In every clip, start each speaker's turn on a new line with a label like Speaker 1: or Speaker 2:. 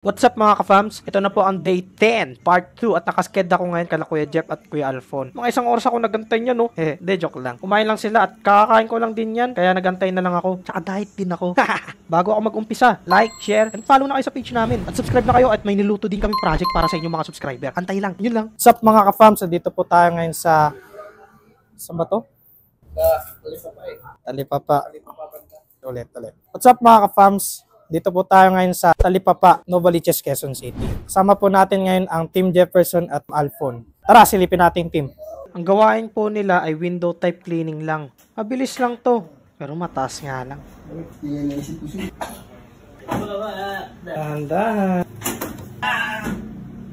Speaker 1: What's up mga ka-fams? Ito na po ang day 10, part 2 at nakasked ako ngayon kala Kuya Jeff at Kuya Alfon. Mga isang oras ako nagantay niya no? Joke lang. Kumain lang sila at kakakain ko lang din yan kaya nagantay na lang ako. Tsaka diet din ako. Bago ako mag-umpisa, like, share, and follow na kayo sa page namin. At subscribe na kayo at may niluto din kami project para sa inyong mga subscriber. Antay lang, yun lang. What's up mga ka-fams? Dito po tayo ngayon sa... Saan ba to? Talipapa. Ulit. What's up mga ka-fams? Dito po tayo ngayon sa Talipapa, Novaliches, Quezon City. Kasama po natin ngayon ang Team Jefferson at Alfon. Tara, silipin natin team. Ang gawain po nila ay window type cleaning lang. Mabilis lang to, pero mataas nga lang. Dahan-dahan.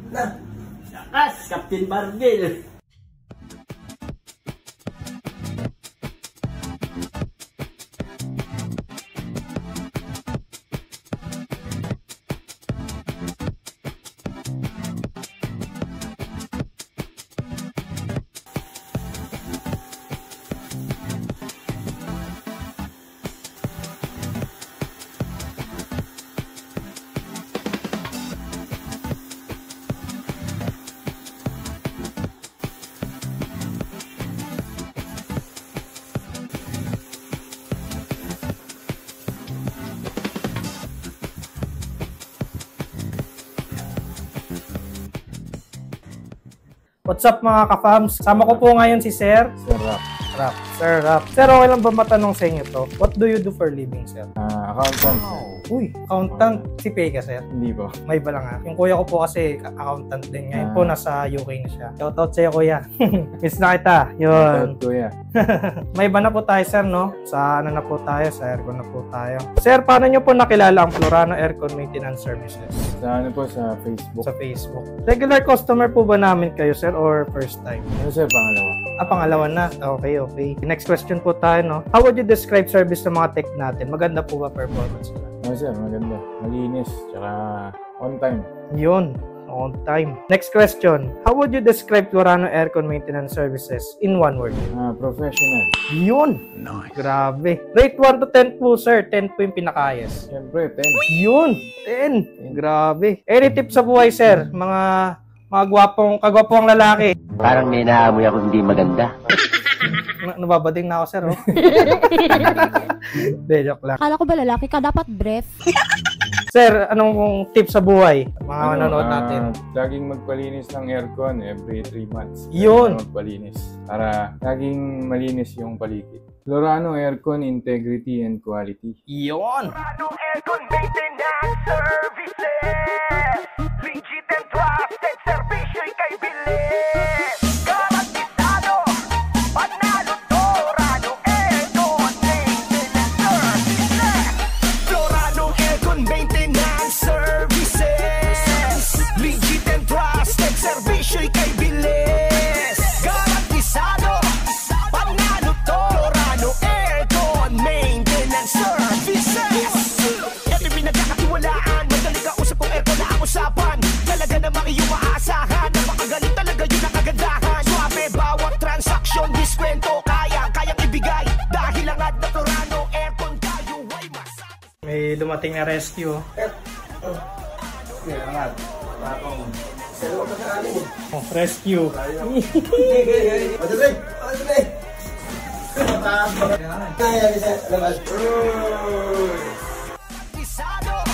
Speaker 2: Lakas, Captain Marvel.
Speaker 1: What's up mga ka-fams? Sama ko po ngayon si Sir. Sir Rap. Sir, okay lang ba matanong sa inyo to? What do you do for living, sir?
Speaker 3: Accountant.
Speaker 1: Uy, accountant. Si Pei ka, sir?
Speaker 3: Hindi po.
Speaker 1: May ba lang ha? Yung kuya ko po kasi accountant din. Ngayon po nasa UK na siya. Shoutout sa'yo, kuya. Miss na kita. Yun.
Speaker 3: Kuya.
Speaker 1: May iba na po tayo, sir, no? Sa ano na po tayo? Sa aircon na po tayo. Sir, paano nyo po nakilala ang Florano Aircon Maintenance Services?
Speaker 3: Sa ano po, sa Facebook.
Speaker 1: Sa Facebook. Regular customer po ba namin kayo, sir, or first time?
Speaker 3: Ano sir, pangalawa?
Speaker 1: Pangalawa na. Okay. Next question po tayo, no? How would you describe service ng mga tech natin? Maganda po ba performance nila?
Speaker 3: Ano sir, maganda. Malinis, tsaka on time.
Speaker 1: Yun. On time. Next question. How would you describe Florano Aircon Maintenance Services in one word?
Speaker 3: Professional.
Speaker 1: Yun. Nice. Grabe. Rate 1 to 10 po, sir. 10 po yung pinakayas.
Speaker 3: Siyempre, 10.
Speaker 1: Yun. 10. Grabe. Any tip sa buhay, sir? Mga kagwapong lalaki.
Speaker 2: Parang may naamoy ako hindi maganda.
Speaker 1: Nababading na ako, sir, oh. Joke lang.
Speaker 4: Akala ko ba lalaki ka? Dapat brief.
Speaker 1: Sir, anong tip sa buhay? Mga nanonood natin.
Speaker 3: Laging magpalinis ng aircon every 3 months.
Speaker 1: Yun.
Speaker 3: Magpalinis. Para laging malinis yung paligid. Florano Aircon Integrity and Quality.
Speaker 1: Yun.
Speaker 5: Florano Aircon Maintenance Services. Legit and trusted servisyo'y kay Bilis. Garantisado, panalo to. Florano Aircon Maintenance Services. Florano Aircon Maintenance Services. Legit and trusted servisyo'y kay Bilis. Garantisado, panalo to. Florano Aircon Maintenance Services. Ito'y pinagkakatiwalaan. Madali ka usap kung aircon na ang usapan. Talaga namang iyong maasahan. Napakagaling talaga yun ang kagandahan. Suabe bawat transaksyon, diskwento kayang ibigay. Dahil ang ad na Florano Aircon tayo ay masabi.
Speaker 1: May dumating na rescue. Oh, rescue.
Speaker 5: Isado,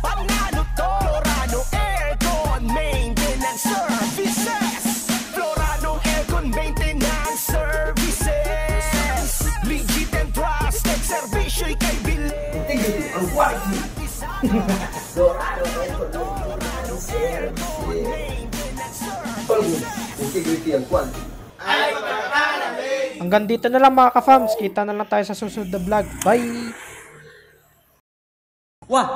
Speaker 5: panalo to. Florano Aircon Maintenance Services. Florano Aircon Maintenance Services. Legit and trusted servisyo'y kay Bilis. Ang quality. Florano Aircon Maintenance Services.
Speaker 6: Integrity and quality.
Speaker 1: Hanggang dito na lang mga ka-fams. Kita na lang tayo sa susunod na vlog. Bye!
Speaker 2: Wah!